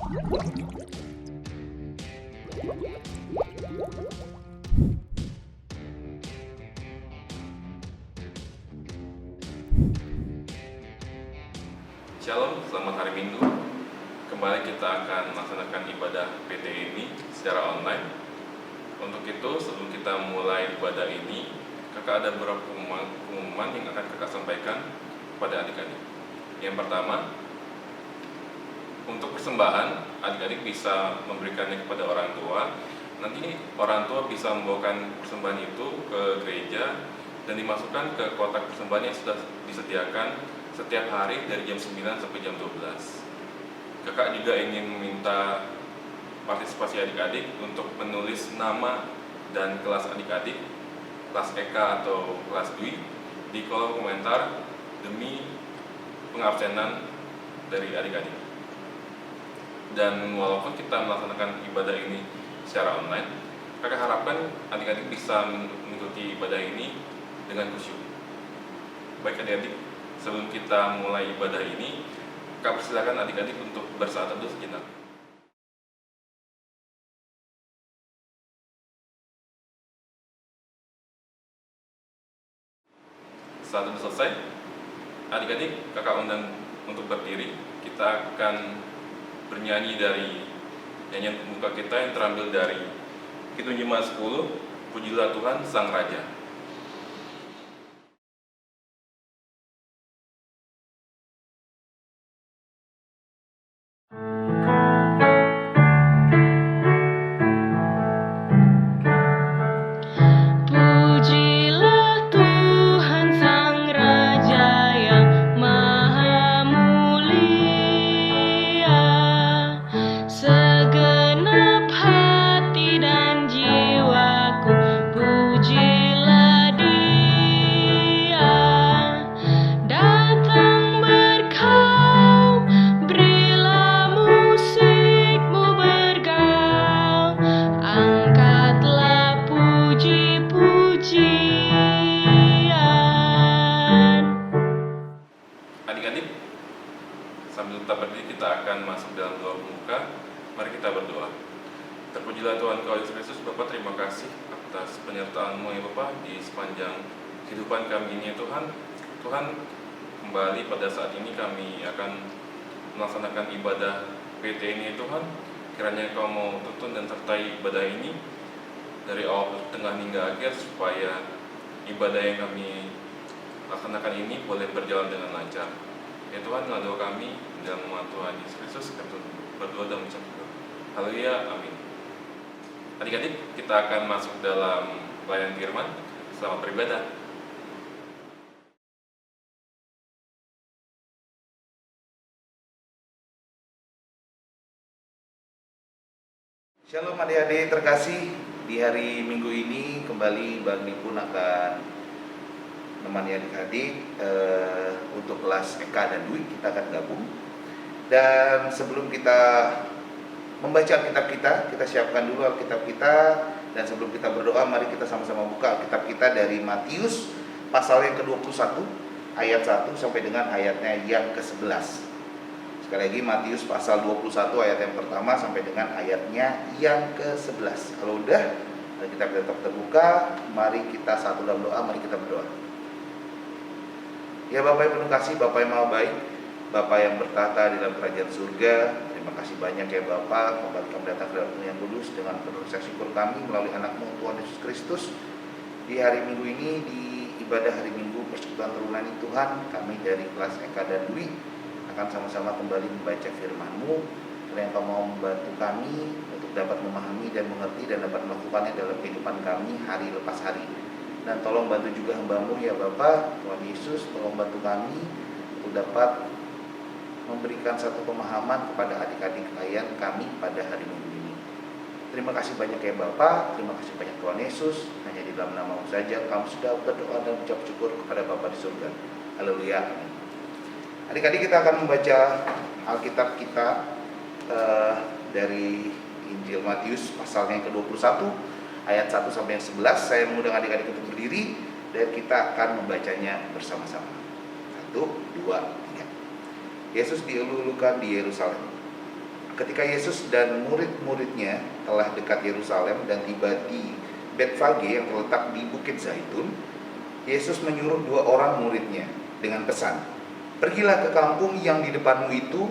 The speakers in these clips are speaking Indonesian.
Shalom, selamat hari Minggu. Kembali kita akan melaksanakan ibadah PT ini secara online. Untuk itu, sebelum kita mulai ibadah ini, kakak ada beberapa pengumuman yang akan kakak sampaikan kepada adik-adik. Yang pertama, untuk persembahan, adik-adik bisa memberikannya kepada orang tua. Nanti orang tua bisa membawakan persembahan itu ke gereja dan dimasukkan ke kotak persembahan yang sudah disediakan setiap hari dari jam 9 sampai jam 12. Kakak juga ingin meminta partisipasi adik-adik untuk menulis nama dan kelas adik-adik, kelas EK atau kelas Dwi, di kolom komentar demi pengabsenan dari adik-adik. Dan walaupun kita melaksanakan ibadah ini secara online, kakak harapkan adik-adik bisa mengikuti ibadah ini dengan khusyuk. Baik adik-adik, sebelum kita mulai ibadah ini, kakak persilakan adik-adik untuk bersaat teduh sejenak. Saat teduh selesai, adik-adik kakak undang untuk berdiri. Kita akan bernyanyi dari nyanyian pembuka kita yang terambil dari Kidung Jemaat 10, Pujilah Tuhan Sang Raja. Adik-adik, sambil tetap berdiri kita akan masuk dalam doa pembuka. Mari kita berdoa. Terpujilah Tuhan Kau Yesus Kristus. Bapak, terima kasih atas penyertaan-Mu ya Bapak di sepanjang kehidupan kami ini ya Tuhan. Tuhan, kembali pada saat ini kami akan melaksanakan ibadah PT ini ya Tuhan. Kiranya Kau mau tuntun dan sertai ibadah ini dari awal, tengah hingga akhir, supaya ibadah yang kami laksanakan ini boleh berjalan dengan lancar. Ya Tuhan, inilah doa kami dalam nama Tuhan Yesus Kristus. Kami berdoa dan mengucap syukur. Haleluya, amin. Adik-adik, kita akan masuk dalam pelayanan firman. Selamat beribadah. Shalom adik-adik terkasih, di hari Minggu ini kembali Bang Dipun akan menemani adik-adik untuk kelas EK dan Dwi. Kita akan gabung. Dan sebelum kita membaca Alkitab kita siapkan dulu Alkitab kita. Dan sebelum kita berdoa, mari kita sama-sama buka Alkitab kita dari Matius pasal yang ke-21 ayat 1 sampai dengan ayatnya yang ke-11. Sekali lagi, Matius pasal 21 ayat yang pertama sampai dengan ayatnya yang ke-11. Kalau udah, kita tetap terbuka. Mari kita satu dalam doa, mari kita berdoa. Ya Bapak yang penuh kasih, Bapak yang maha baik, Bapak yang bertata di dalam kerajaan surga, terima kasih banyak ya Bapak. Kembali kami datang ke dalam yang kudus dengan penuh rasa syukur kami melalui anak-Mu Tuhan Yesus Kristus. Di hari Minggu ini, di ibadah hari Minggu Persekutuan Terunani Tuhan, kami dari kelas Eka dan Dwi akan sama-sama kembali membaca firman-Mu. Kiranya Engkau mau membantu kami untuk dapat memahami dan mengerti dan dapat melakukannya dalam kehidupan kami hari lepas hari. Dan tolong bantu juga hamba-Mu ya Bapak, Tuhan Yesus, tolong bantu kami untuk dapat memberikan satu pemahaman kepada adik-adik klien kami pada hari Minggu ini. Terima kasih banyak ya Bapak, terima kasih banyak Tuhan Yesus. Hanya di dalam nama-Mu saja kami sudah berdoa dan ucap syukur kepada Bapa di surga. Haleluya. Adik-adik, kita akan membaca Alkitab kita dari Injil Matius pasal yang ke-21 ayat 1 sampai yang 11. Saya mengundang adik-adik untuk berdiri dan kita akan membacanya bersama-sama. 1, 2, 3. Yesus dielulukan di Yerusalem. ketika Yesus dan murid-muridnya telah dekat Yerusalem dan tiba di Betfage yang terletak di Bukit Zaitun, Yesus menyuruh 2 orang muridnya dengan pesan, "Pergilah ke kampung yang di depanmu itu,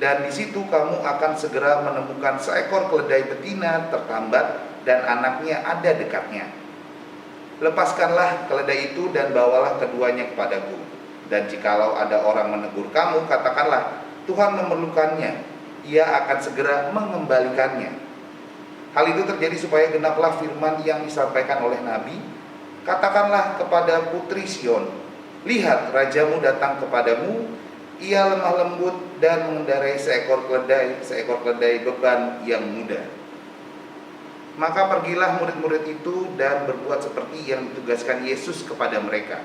dan di situ kamu akan segera menemukan seekor keledai betina tertambat dan anaknya ada dekatnya. Lepaskanlah keledai itu dan bawalah keduanya kepadaku. Dan jikalau ada orang menegur kamu, katakanlah, Tuhan memerlukannya, ia akan segera mengembalikannya." Hal itu terjadi supaya genaplah firman yang disampaikan oleh Nabi, "Katakanlah kepada putri Sion, lihat rajamu datang kepadamu, ia lemah lembut dan mengendarai seekor keledai beban yang muda." Maka pergilah murid-murid itu dan berbuat seperti yang ditugaskan Yesus kepada mereka.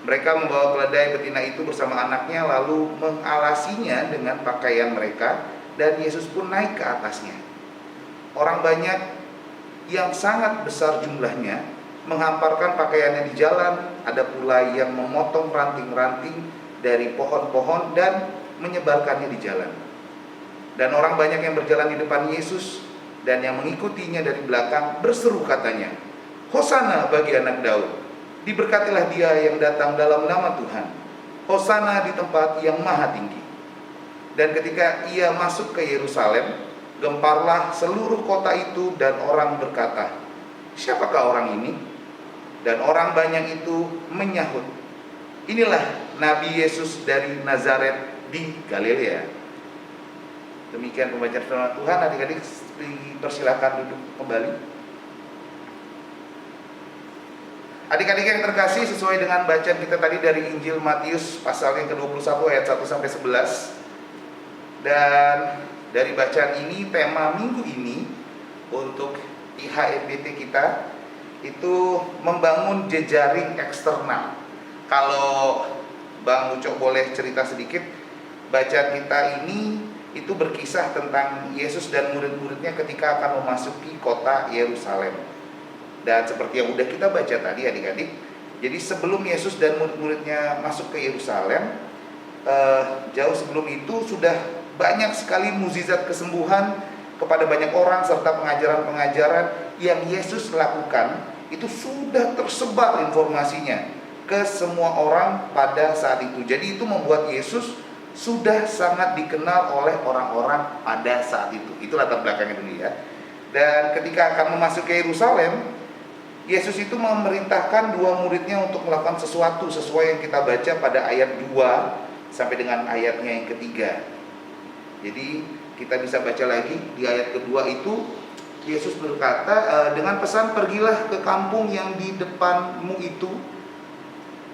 Mereka membawa keledai betina itu bersama anaknya, lalu mengalasinya dengan pakaian mereka, dan Yesus pun naik ke atasnya. Orang banyak yang sangat besar jumlahnya menghamparkan pakaiannya di jalan, ada pula yang memotong ranting-ranting dari pohon-pohon dan menyebarkannya di jalan. Dan orang banyak yang berjalan di depan Yesus dan yang mengikutinya dari belakang berseru katanya, "Hosana bagi anak Daud, diberkatilah dia yang datang dalam nama Tuhan, Hosana di tempat yang maha tinggi." Dan ketika ia masuk ke Yerusalem, gemparlah seluruh kota itu dan orang berkata, "Siapakah orang ini?" Dan orang banyak itu menyahut, "Inilah Nabi Yesus dari Nazaret di Galilea." Demikian pembacaan firman Tuhan. Adik-adik dipersilakan duduk kembali. Adik-adik yang terkasih, sesuai dengan bacaan kita tadi dari Injil Matius pasal yang ke-21 ayat 1 sampai 11. Dan dari bacaan ini, tema minggu ini untuk IHMBT kita itu membangun jejaring eksternal. Kalau Bang Ucok boleh cerita sedikit, bacaan kita ini itu berkisah tentang Yesus dan murid-muridnya ketika akan memasuki kota Yerusalem. Dan seperti yang udah kita baca tadi adik-adik, jadi sebelum Yesus dan murid-muridnya masuk ke Yerusalem, jauh sebelum itu sudah banyak sekali mukjizat kesembuhan kepada banyak orang serta pengajaran-pengajaran yang Yesus lakukan. Itu sudah tersebar informasinya ke semua orang pada saat itu. Jadi itu membuat Yesus sudah sangat dikenal oleh orang-orang pada saat itu. Itu latar belakangnya dulu ya. Dan ketika akan memasuki Yerusalem, Yesus itu memerintahkan 2 muridnya untuk melakukan sesuatu sesuai yang kita baca pada ayat 2 sampai dengan ayatnya yang ketiga. Jadi kita bisa baca lagi di ayat kedua itu, Yesus berkata dengan pesan, "Pergilah ke kampung yang di depanmu itu,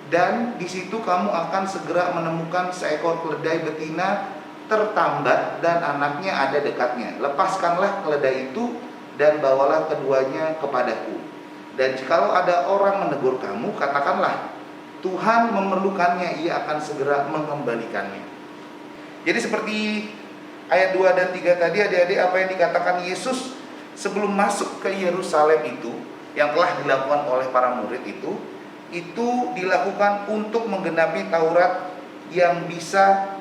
dan di situ kamu akan segera menemukan seekor keledai betina tertambat dan anaknya ada dekatnya. Lepaskanlah keledai itu dan bawalah keduanya kepadaku. Dan jikalau ada orang menegur kamu, katakanlah, Tuhan memerlukannya, ia akan segera mengembalikannya." Jadi seperti ayat 2 dan 3 tadi, adik-adik, apa yang dikatakan Yesus sebelum masuk ke Yerusalem itu, yang telah dilakukan oleh para murid itu dilakukan untuk menggenapi Taurat yang bisa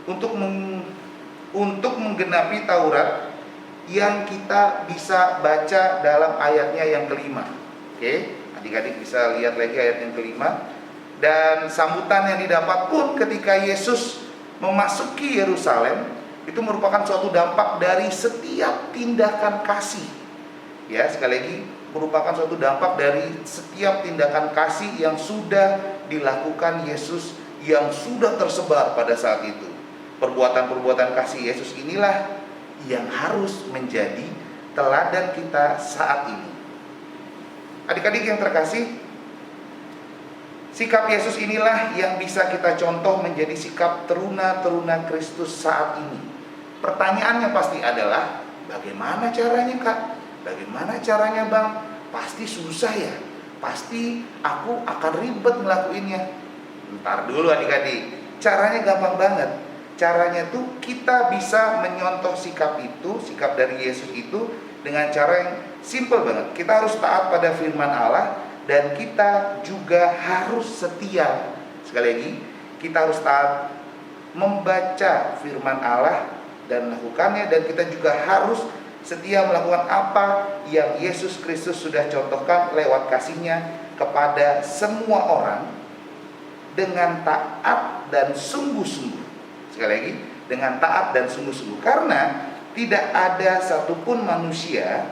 untuk menggenapi Taurat yang kita bisa baca dalam ayatnya yang kelima. Oke, adik-adik bisa lihat lagi ayat yang kelima. Dan sambutan yang didapat pun ketika Yesus memasuki Yerusalem itu merupakan suatu dampak dari setiap tindakan kasih. Ya, sekali lagi, merupakan suatu dampak dari setiap tindakan kasih yang sudah dilakukan Yesus, yang sudah tersebar pada saat itu. Perbuatan-perbuatan kasih Yesus inilah yang harus menjadi teladan kita saat ini. Adik-adik yang terkasih, sikap Yesus inilah yang bisa kita contoh menjadi sikap teruna-teruna Kristus saat ini. Pertanyaannya pasti adalah, bagaimana caranya Kak? Bagaimana caranya Bang? Pasti susah ya. Pasti aku akan ribet ngelakuinnya. Ntar dulu adik-adik, caranya gampang banget. Caranya tuh kita bisa menyontoh sikap itu, sikap dari Yesus itu dengan cara yang simple banget. Kita harus taat pada firman Allah, dan kita juga harus setia. Sekali lagi, kita harus taat membaca firman Allah dan melakukannya, dan kita juga harus setia melakukan apa yang Yesus Kristus sudah contohkan lewat kasih-Nya kepada semua orang dengan taat dan sungguh-sungguh. Sekali lagi, dengan taat dan sungguh-sungguh, karena tidak ada satupun manusia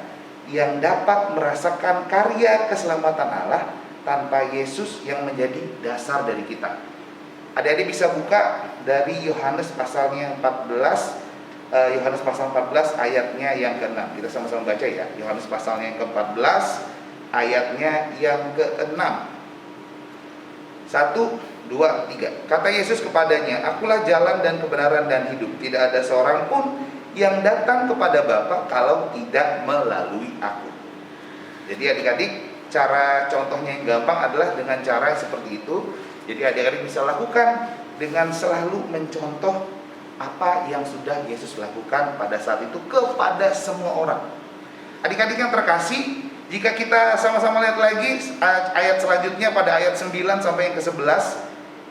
yang dapat merasakan karya keselamatan Allah tanpa Yesus yang menjadi dasar dari kita. Adik-adik bisa buka dari Yohanes pasalnya 14, Yohanes pasal 14 ayatnya yang ke-6. Kita sama-sama baca ya. Yohanes pasalnya yang ke-14 ayatnya yang ke-6. 1, 2, 3. Kata Yesus kepadanya, "Akulah jalan dan kebenaran dan hidup. Tidak ada seorang pun yang datang kepada Bapa kalau tidak melalui aku." Jadi adik-adik, cara contohnya yang gampang adalah dengan cara seperti itu. Jadi adik-adik bisa lakukan dengan selalu mencontoh apa yang sudah Yesus lakukan pada saat itu kepada semua orang. Adik-adik yang terkasih, jika kita sama-sama lihat lagi ayat selanjutnya pada ayat 9 sampai yang ke-11,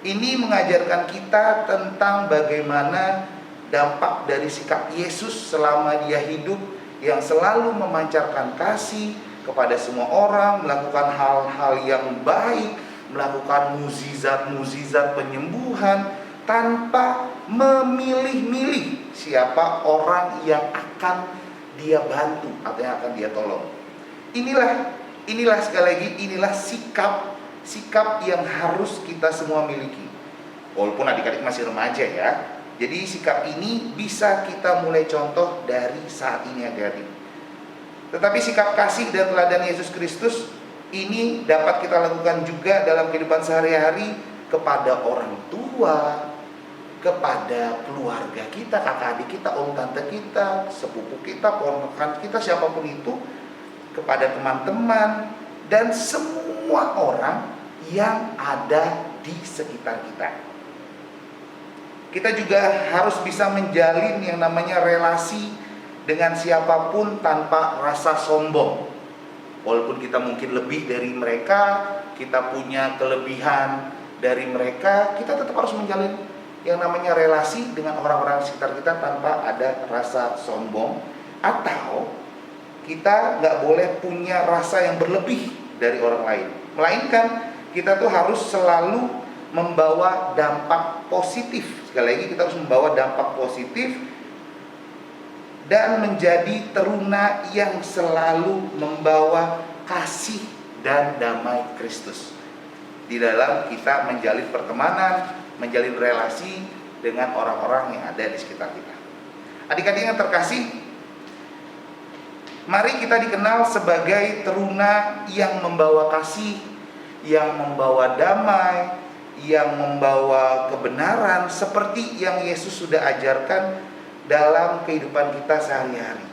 ini mengajarkan kita tentang bagaimana dampak dari sikap Yesus selama dia hidup, yang selalu memancarkan kasih kepada semua orang, melakukan hal-hal yang baik, melakukan mukjizat-mukjizat penyembuhan tanpa memilih-milih siapa orang yang akan dia bantu atau yang akan dia tolong. Inilah sekali lagi, inilah sikap yang harus kita semua miliki. Walaupun adik-adik masih remaja ya. Jadi sikap ini bisa kita mulai contoh dari saat ini adik-adik. Tetapi sikap kasih dan teladan Yesus Kristus ini dapat kita lakukan juga dalam kehidupan sehari-hari kepada orang tua, kepada keluarga kita, kakak adik kita, om tante kita, sepupu kita, ponakan kita, siapapun itu, kepada teman-teman dan semua orang yang ada di sekitar kita. Kita juga harus bisa menjalin yang namanya relasi dengan siapapun tanpa rasa sombong. Walaupun kita mungkin lebih dari mereka, kita punya kelebihan dari mereka, kita tetap harus menjalin yang namanya relasi dengan orang-orang sekitar kita tanpa ada rasa sombong. Atau kita nggak boleh punya rasa yang berlebih dari orang lain, melainkan kita tuh harus selalu membawa dampak positif. Sekali lagi, kita harus membawa dampak positif dan menjadi teruna yang selalu membawa kasih dan damai Kristus di dalam kita menjalin pertemanan, menjalin relasi dengan orang-orang yang ada di sekitar kita. Adik-adik yang terkasih, mari kita dikenal sebagai teruna yang membawa kasih, yang membawa damai, yang membawa kebenaran seperti yang Yesus sudah ajarkan dalam kehidupan kita sehari-hari.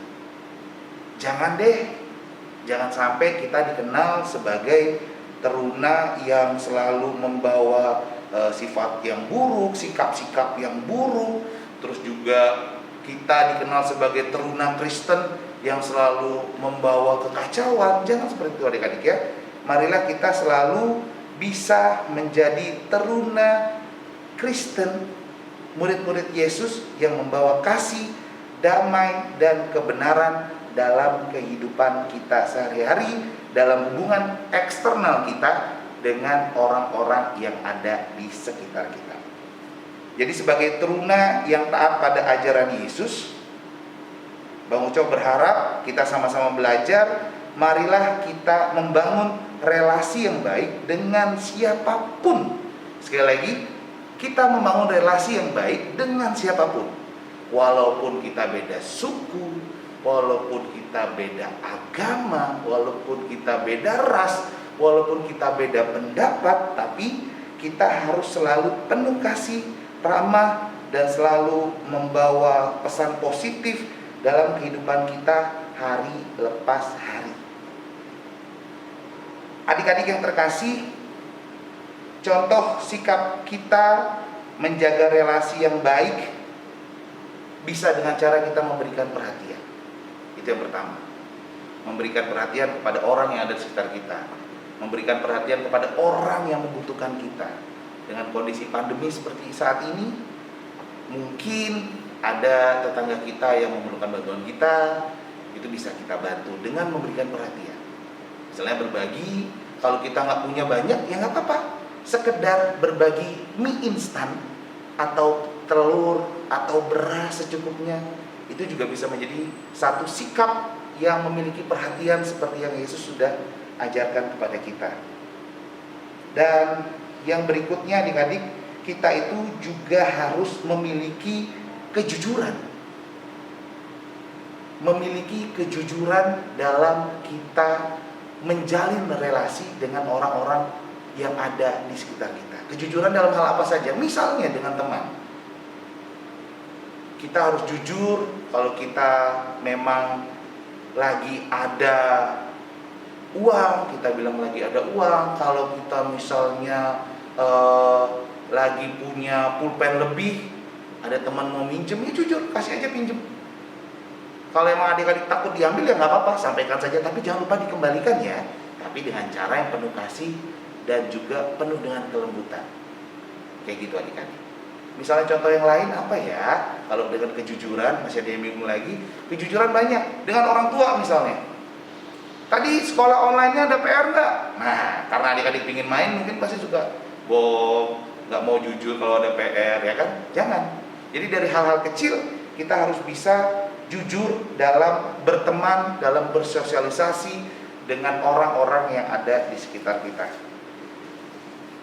Jangan sampai kita dikenal sebagai teruna yang selalu membawa sifat yang buruk, sikap-sikap yang buruk. Terus juga kita dikenal sebagai teruna Kristen yang selalu membawa kekacauan. Jangan seperti itu adik-adik ya. Marilah kita selalu bisa menjadi teruna Kristen, murid-murid Yesus yang membawa kasih, damai, dan kebenaran dalam kehidupan kita sehari-hari, dalam hubungan eksternal kita dengan orang-orang yang ada di sekitar kita. Jadi sebagai teruna yang taat pada ajaran Yesus, Bang Uco berharap kita sama-sama belajar. Marilah kita membangun relasi yang baik dengan siapapun. Sekali lagi, kita membangun relasi yang baik dengan siapapun. Walaupun kita beda suku, walaupun kita beda agama, walaupun kita beda ras, walaupun kita beda pendapat, tapi kita harus selalu penuh kasih, ramah, dan selalu membawa pesan positif dalam kehidupan kita hari lepas hari. Adik-adik yang terkasih, contoh sikap kita menjaga relasi yang baik bisa dengan cara kita memberikan perhatian. Itu yang pertama. Memberikan perhatian kepada orang yang ada di sekitar kita. Memberikan perhatian kepada orang yang membutuhkan kita. Dengan kondisi pandemi seperti saat ini, mungkin ada tetangga kita yang memerlukan bantuan kita, itu bisa kita bantu dengan memberikan perhatian. Misalnya berbagi, kalau kita nggak punya banyak, ya nggak apa-apa. Sekedar berbagi mie instan, atau telur, atau beras secukupnya, itu juga bisa menjadi satu sikap yang memiliki perhatian seperti yang Yesus sudah ajarkan kepada kita. Dan yang berikutnya adik-adik, kita itu juga harus memiliki kejujuran. Memiliki kejujuran dalam kita menjalin relasi dengan orang-orang yang ada di sekitar kita. Kejujuran dalam hal apa saja? Misalnya dengan teman. Kita harus jujur kalau kita memang lagi ada uang, kita bilang lagi ada uang. Kalau kita misalnya lagi punya pulpen lebih, ada teman mau minjem, ya jujur, kasih aja pinjem. Kalau emang adik-adik takut diambil, ya nggak apa-apa, sampaikan saja, tapi jangan lupa dikembalikan ya. Tapi dengan cara yang penuh kasih dan juga penuh dengan kelembutan. Kayak gitu adik-adik. Misalnya contoh yang lain apa ya? Kalau dengan kejujuran, masih ada yang bingung lagi. Kejujuran banyak dengan orang tua misalnya. Tadi sekolah online-nya ada PR nggak? Nah, karena adik-adik pingin main, mungkin pasti suka nggak mau jujur kalau ada PR, ya kan? Jangan. Jadi dari hal-hal kecil kita harus bisa jujur dalam berteman, dalam bersosialisasi dengan orang-orang yang ada di sekitar kita.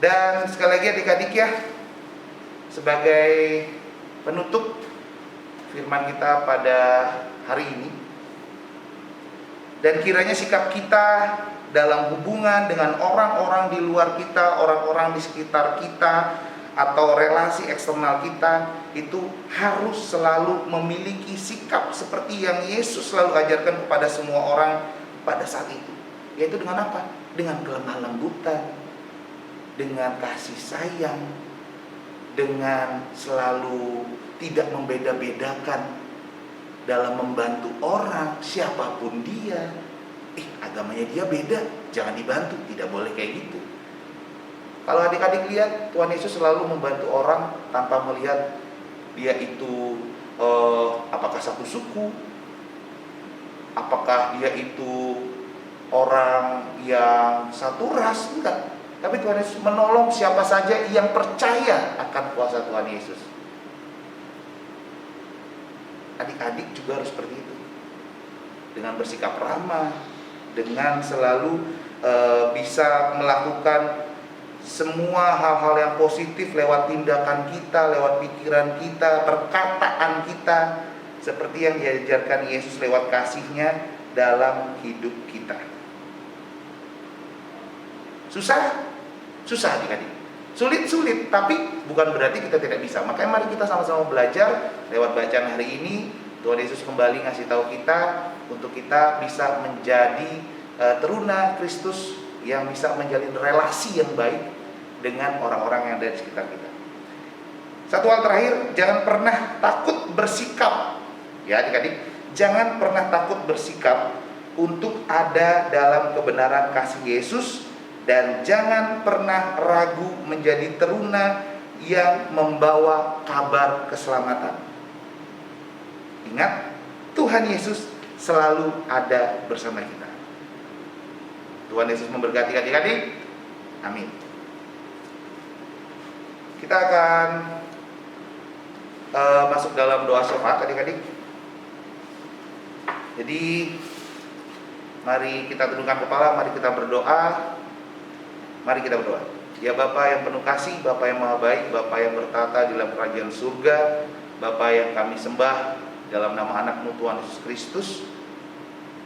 Dan sekali lagi adik-adik ya, sebagai penutup firman kita pada hari ini, dan kiranya sikap kita dalam hubungan dengan orang-orang di luar kita, orang-orang di sekitar kita, atau relasi eksternal kita, itu harus selalu memiliki sikap seperti yang Yesus selalu ajarkan kepada semua orang pada saat itu. Yaitu dengan apa? Dengan kelemah lembutan, dengan kasih sayang, dengan selalu tidak membeda-bedakan dalam membantu orang, siapapun dia. Agamanya dia beda, jangan dibantu, tidak boleh kayak gitu. Kalau adik-adik lihat, Tuhan Yesus selalu membantu orang tanpa melihat dia itu apakah satu suku, apakah dia itu orang yang satu ras, enggak. Tapi Tuhan Yesus menolong siapa saja yang percaya akan kuasa Tuhan Yesus. Adik-adik juga harus seperti itu. Dengan bersikap ramah, dengan selalu bisa melakukan semua hal-hal yang positif lewat tindakan kita, lewat pikiran kita, perkataan kita, seperti yang diajarkan Yesus lewat kasih-Nya dalam hidup kita. Susah adik-adik. Sulit, tapi bukan berarti kita tidak bisa. Makanya mari kita sama-sama belajar lewat bacaan hari ini. Tuhan Yesus kembali ngasih tahu kita untuk kita bisa menjadi teruna Kristus yang bisa menjalin relasi yang baik dengan orang-orang yang ada di sekitar kita. Satu hal terakhir, jangan pernah takut bersikap. Ya adik-adik, jangan pernah takut bersikap untuk ada dalam kebenaran kasih Yesus. Dan jangan pernah ragu menjadi teruna yang membawa kabar keselamatan. Ingat, Tuhan Yesus selalu ada bersama kita. Tuhan Yesus memberkati adik-adik. Amin. Kita akan masuk dalam doa syafaat adik-adik. Jadi mari kita tundukkan kepala, mari kita berdoa. Mari kita berdoa. Ya Bapa yang penuh kasih, Bapa yang maha baik, Bapa yang bertata di dalam kerajaan surga, Bapa yang kami sembah dalam nama anak-Mu Tuhan Yesus Kristus.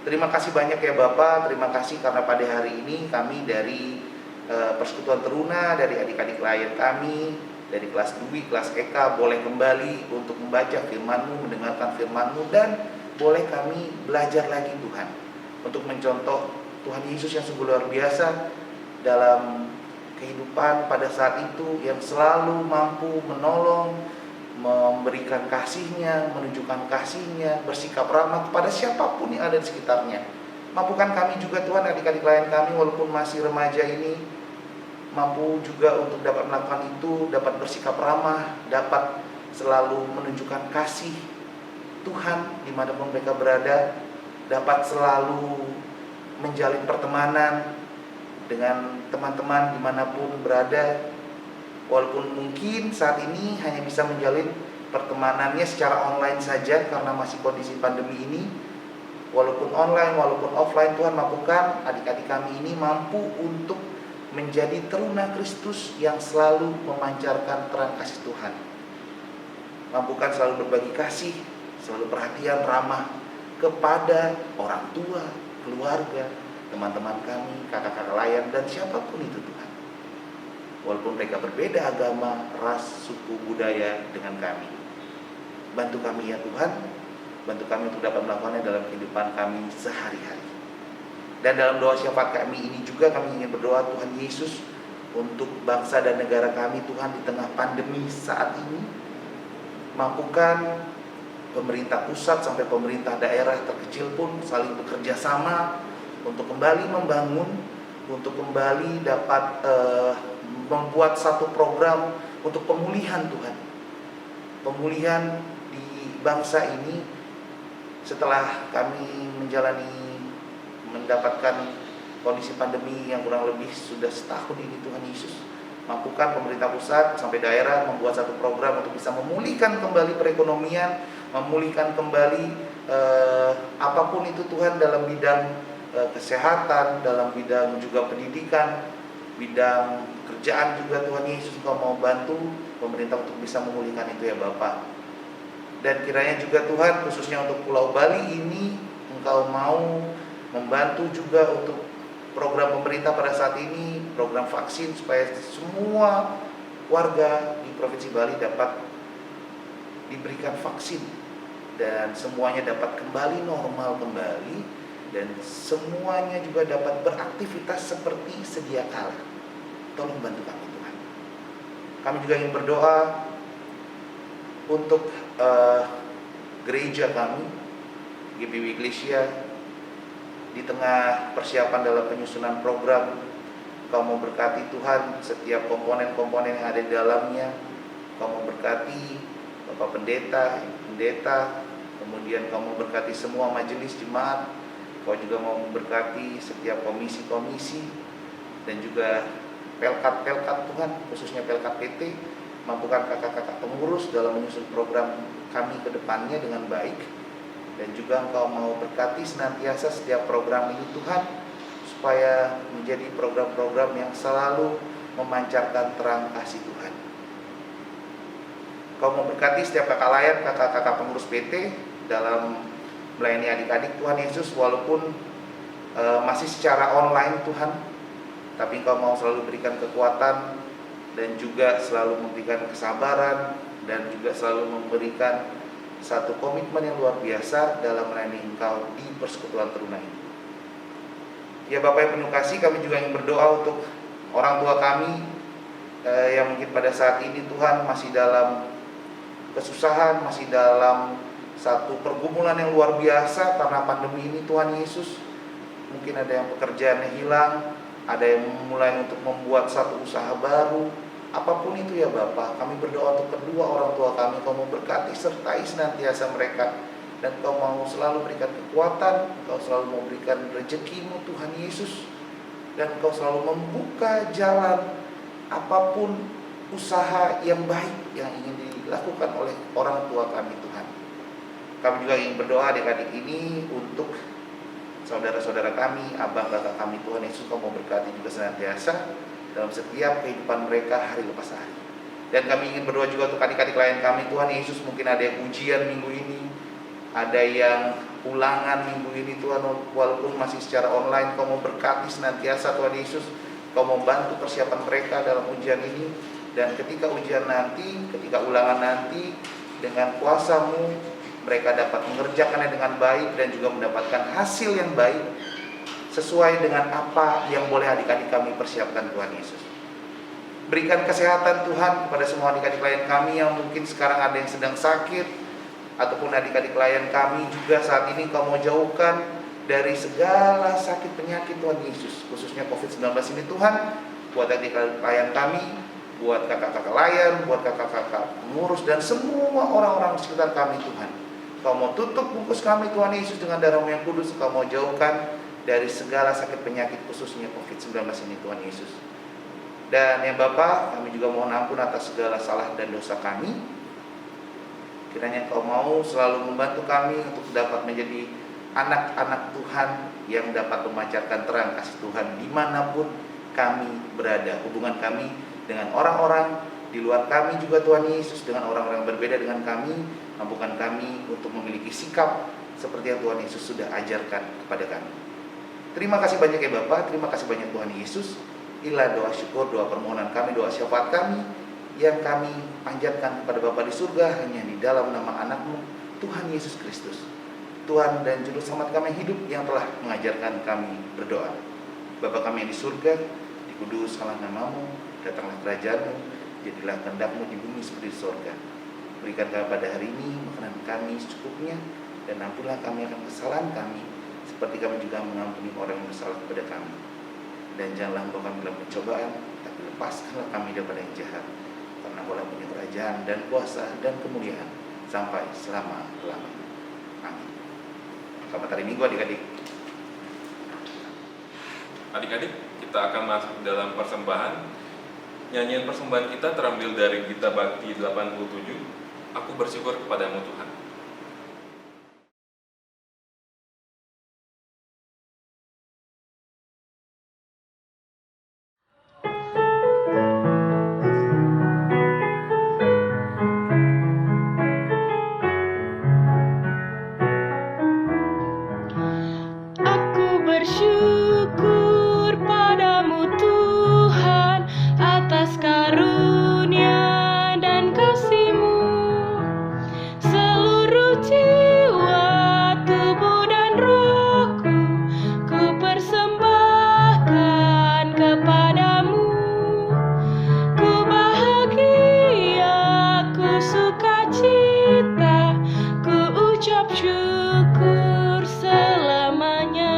Terima kasih banyak ya Bapa, terima kasih karena pada hari ini kami dari Persekutuan Teruna, dari adik-adik klien kami, dari kelas Dwi, kelas Eka, boleh kembali untuk membaca firman-Mu, mendengarkan firman-Mu, dan boleh kami belajar lagi Tuhan, untuk mencontoh Tuhan Yesus yang sungguh luar biasa dalam kehidupan pada saat itu, yang selalu mampu menolong, memberikan kasih-Nya, menunjukkan kasih-Nya, bersikap ramah kepada siapapun yang ada di sekitarnya. Mampukan kami juga Tuhan, adik-adik klien kami walaupun masih remaja ini, mampu juga untuk dapat melakukan itu, dapat bersikap ramah, dapat selalu menunjukkan kasih Tuhan dimanapun mereka berada, dapat selalu menjalin pertemanan dengan teman-teman dimanapun berada. Walaupun mungkin saat ini hanya bisa menjalin pertemanannya secara online saja karena masih kondisi pandemi ini. Walaupun online, walaupun offline, Tuhan mampukan adik-adik kami ini mampu untuk menjadi teruna Kristus yang selalu memancarkan terang kasih Tuhan. Mampukan selalu berbagi kasih, selalu perhatian ramah kepada orang tua, keluarga, teman-teman kami, kakak-kakak layan, dan siapapun itu Tuhan. Walaupun mereka berbeda agama, ras, suku, budaya dengan kami. Bantu kami ya Tuhan, bantu kami untuk dapat melakukannya dalam kehidupan kami sehari-hari. Dan dalam doa syafaat kami ini juga kami ingin berdoa Tuhan Yesus untuk bangsa dan negara kami Tuhan di tengah pandemi saat ini. Mampukan pemerintah pusat sampai pemerintah daerah terkecil pun saling bekerja sama untuk kembali membangun, untuk kembali dapat membuat satu program untuk pemulihan Tuhan. Pemulihan di bangsa ini setelah kami mendapatkan kondisi pandemi yang kurang lebih sudah setahun ini Tuhan Yesus. Mampukan pemerintah pusat sampai daerah membuat satu program untuk bisa memulihkan kembali perekonomian, memulihkan kembali apapun itu Tuhan dalam bidang kesehatan, dalam bidang juga pendidikan, bidang kerjaan juga Tuhan Yesus Engkau mau bantu pemerintah untuk bisa memulihkan itu ya Bapak. Dan kiranya juga Tuhan khususnya untuk Pulau Bali ini Engkau mau membantu juga untuk program pemerintah pada saat ini, program vaksin supaya semua warga di Provinsi Bali dapat diberikan vaksin dan semuanya dapat kembali normal kembali dan semuanya juga dapat beraktivitas seperti sedia kala. Tolong bantu kami Tuhan. Kami juga ingin berdoa untuk gereja kami, GBW Iglesia, di tengah persiapan dalam penyusunan program. Kau mau berkati Tuhan setiap komponen-komponen yang ada di dalamnya. Kau mau berkati Bapak Pendeta, kemudian Kau mau berkati semua majelis jemaat. Kau juga mau memberkati setiap komisi-komisi dan juga pelkat-pelkat Tuhan, khususnya pelkat PT. Mampukan kakak-kakak pengurus dalam menyusun program kami ke depannya dengan baik. Dan juga Engkau mau berkati senantiasa setiap program ini Tuhan, supaya menjadi program-program yang selalu memancarkan terang kasih Tuhan. Engkau mau berkati setiap kakak layan, kakak-kakak pengurus PT dalam melayani adik-adik Tuhan Yesus, walaupun masih secara online Tuhan, tapi Engkau mau selalu berikan kekuatan dan juga selalu memberikan kesabaran dan juga selalu memberikan satu komitmen yang luar biasa dalam melayani Engkau di persekutuan teruna ini. Ya Bapak yang penuh kasih, kami juga ingin berdoa untuk orang tua kami yang mungkin pada saat ini Tuhan masih dalam kesusahan, masih dalam satu pergumulan yang luar biasa karena pandemi ini Tuhan Yesus. Mungkin ada yang pekerjaannya hilang, ada yang mulai untuk membuat satu usaha baru. Apapun itu ya Bapak, kami berdoa untuk kedua orang tua kami. Kau mau berkati sertai senantiasa mereka, dan Kau mau selalu berikan kekuatan, Kau selalu memberikan rezeki-Mu Tuhan Yesus, dan Kau selalu membuka jalan apapun usaha yang baik yang ingin dilakukan oleh orang tua kami Tuhan. Kami juga ingin berdoa adik-adik ini untuk saudara-saudara kami, abang kakak kami Tuhan Yesus. Kau mau berkati juga senantiasa dalam setiap kehidupan mereka hari lepas hari. Dan kami ingin berdoa juga untuk adik-adik lain kami Tuhan Yesus. Mungkin ada yang ujian minggu ini, ada yang ulangan minggu ini Tuhan, walaupun masih secara online. Kau mau berkati senantiasa Tuhan Yesus. Kau mau bantu persiapan mereka dalam ujian ini. Dan ketika ujian nanti, ketika ulangan nanti, dengan kuasa-Mu mereka dapat mengerjakannya dengan baik dan juga mendapatkan hasil yang baik sesuai dengan apa yang boleh adik-adik kami persiapkan Tuhan Yesus. Berikan kesehatan Tuhan kepada semua adik-adik klien kami yang mungkin sekarang ada yang sedang sakit, ataupun adik-adik klien kami juga saat ini Kau mau jauhkan dari segala sakit penyakit Tuhan Yesus, khususnya COVID-19 ini Tuhan. Buat adik-adik klien kami, buat kakak-kakak layan, buat kakak-kakak pengurus, dan semua orang-orang di sekitar kami Tuhan. Kau mau tutup bungkus kami Tuhan Yesus dengan darah-Mu yang kudus. Kau mau jauhkan dari segala sakit penyakit, khususnya COVID-19 ini Tuhan Yesus. Dan ya Bapa, kami juga mohon ampun atas segala salah dan dosa kami. Kiranya Kau mau selalu membantu kami untuk dapat menjadi anak-anak Tuhan yang dapat memancarkan terang kasih Tuhan dimanapun kami berada. Hubungan kami dengan orang-orang di luar kami juga Tuhan Yesus, dengan orang-orang yang berbeda dengan kami, mampukan kami untuk memiliki sikap seperti yang Tuhan Yesus sudah ajarkan kepada kami. Terima kasih banyak ya Bapa, terima kasih banyak Tuhan Yesus. Inilah doa syukur, doa permohonan kami, doa syafaat kami yang kami panjatkan kepada Bapa di surga hanya di dalam nama anak-Mu, Tuhan Yesus Kristus, Tuhan dan Juru Selamat kami hidup, yang telah mengajarkan kami berdoa. Bapa kami yang di surga, dikuduskanlah nama-Mu, datanglah kerajaan-Mu, jadilah kehendak-Mu di bumi seperti di surga. Berikan kami pada hari ini makanan kami secukupnya, dan ampunilah kami akan kesalahan kami, seperti kami juga mengampuni orang yang bersalah kepada kami. Dan janganlah membawa kami dalam pencobaan, tapi lepaskanlah kami daripada yang jahat. Karena Engkau punya kerajaan dan kuasa dan kemuliaan sampai selama-lamanya. Amin. Selamat hari Minggu adik-adik. Adik-adik, kita akan masuk dalam persembahan. Nyanyian persembahan kita terambil dari Gita Bakti 87. Aku bersyukur kepadamu Tuhan. Bersyukur padamu Tuhan atas karunia dan kasih-Mu. Seluruh jiwa, tubuh dan rohku ku persembahkan kepadamu. Ku bahagia, ku sukacita, ku ucap syukur selamanya.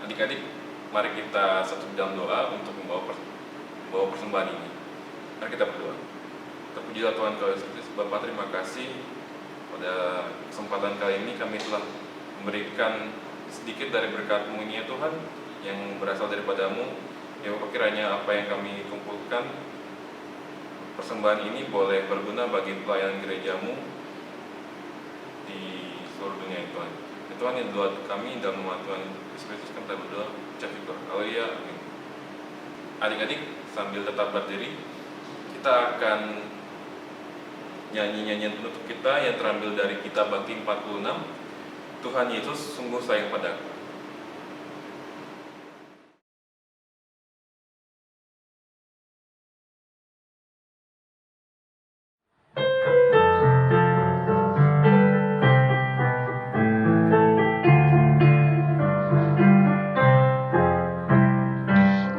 Adik-adik, mari kita satu dalam doa untuk membawa persembahan ini. Mari kita berdoa. Terpujilah Tuhan Yesus. Bapa, terima kasih pada kesempatan kali ini kami telah memberikan sedikit dari berkat-Mu ini ya Tuhan, yang berasal daripada-Mu. Ya Bapak, kiranya apa yang kami kumpulkan, persembahan ini boleh berguna bagi pelayanan gereja-Mu di seluruh dunia ya Tuhan. Ya Tuhan, yang doa kami dalam nama Tuhan Yesus Kristus kami berdoa, ucap syukur. Haleluya, amin. Adik-adik, sambil tetap berdiri, kita akan nyanyi nyanyian penutup kita yang terambil dari Gita Bakti 46. Tuhan Yesus sungguh sayang padaku.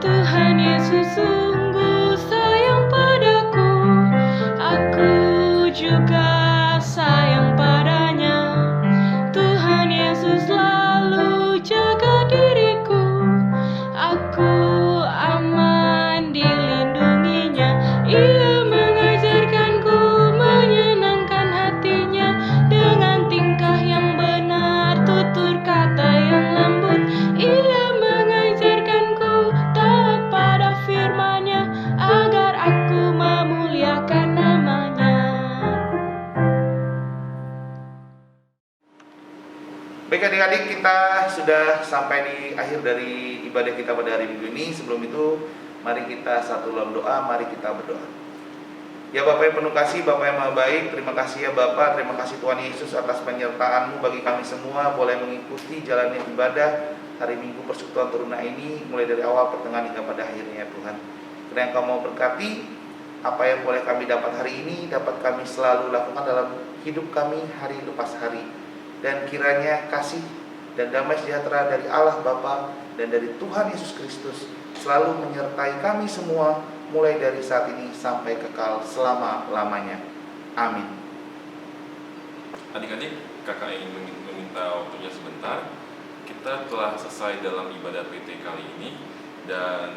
Tuhan Yesus sungguh sayang padaku, aku juga sayang padanya. Tuhan Yesus selalu jaga diriku, aku aman dilindunginya. Ia mengajarkanku menyenangkan hatinya, dengan tingkah yang benar, tutur kata yang lembut. Ia mengajarkanku taat pada firman-Nya, agar aku memuliakan nama-Nya. Baik adik-adik, kita sudah sampai di akhir dari ibadah kita pada hari Minggu ini. Sebelum itu, mari kita satu dalam doa, mari kita berdoa. Ya Bapak yang penuh kasih, Bapak yang maha baik, terima kasih ya Bapak, terima kasih Tuhan Yesus atas penyertaan-Mu bagi kami semua boleh mengikuti jalannya ibadah hari Minggu Persekutuan Teruna ini, mulai dari awal, pertengahan hingga pada akhirnya ya Tuhan. Kiranya Engkau mau berkati apa yang boleh kami dapat hari ini, dapat kami selalu lakukan dalam hidup kami hari lepas hari. Dan kiranya kasih dan damai sejahtera dari Allah Bapa dan dari Tuhan Yesus Kristus selalu menyertai kami semua, mulai dari saat ini sampai kekal selama-lamanya. Amin. Adik-adik, kakak ingin meminta waktunya sebentar. kita telah selesai dalam ibadah PT kali ini, dan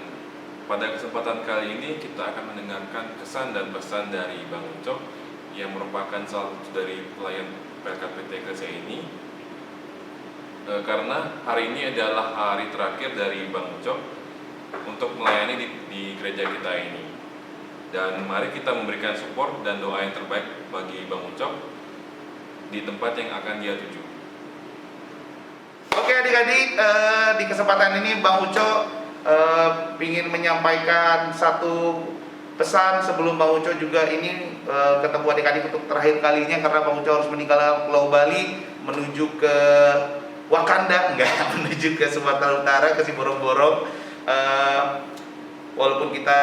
pada kesempatan kali ini kita akan mendengarkan kesan dan pesan dari Bang Ucok yang merupakan salah satu dari pelayan PLK PT Ecclesia ini. Karena hari ini adalah hari terakhir dari Bang Ucok untuk melayani di gereja kita ini. Dan mari kita memberikan support dan doa yang terbaik bagi Bang Ucok di tempat yang akan dia tuju. Oke adik-adik, di kesempatan ini Bang Ucok ingin menyampaikan satu pesan sebelum Bang Ucok juga ini ketemu adik-adik untuk terakhir kalinya, karena Bang Ucok harus meninggalkan Pulau Bali menuju ke Wakanda, menuju ke Sumatera Utara, ke Siborong-Borong. Walaupun kita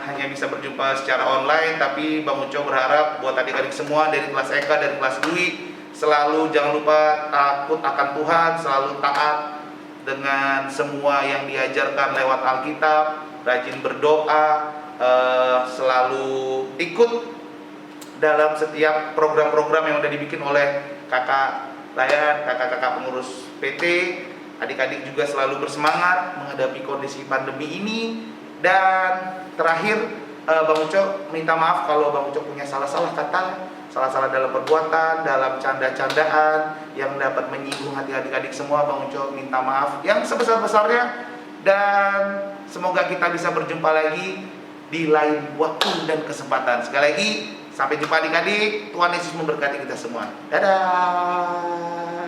hanya bisa berjumpa secara online, tapi Bang Ucok berharap buat adik-adik semua dari kelas Eka dan kelas Dwi selalu jangan lupa takut akan Tuhan, selalu taat dengan semua yang diajarkan lewat Alkitab, rajin berdoa, selalu ikut dalam setiap program-program yang udah dibikin oleh kakak layan, kakak-kakak pengurus PT. Adik-adik juga selalu bersemangat menghadapi kondisi pandemi ini. Dan terakhir, Bang Ucok minta maaf kalau Bang Ucok punya salah-salah kata, salah-salah dalam perbuatan, dalam canda-candaan yang dapat menyinggung hati adik-adik semua. Bang Ucok minta maaf yang sebesar-besarnya, dan semoga kita bisa berjumpa lagi di lain waktu dan kesempatan. Sekali lagi, sampai jumpa adik-adik. Tuhan Yesus memberkati kita semua. Dadah.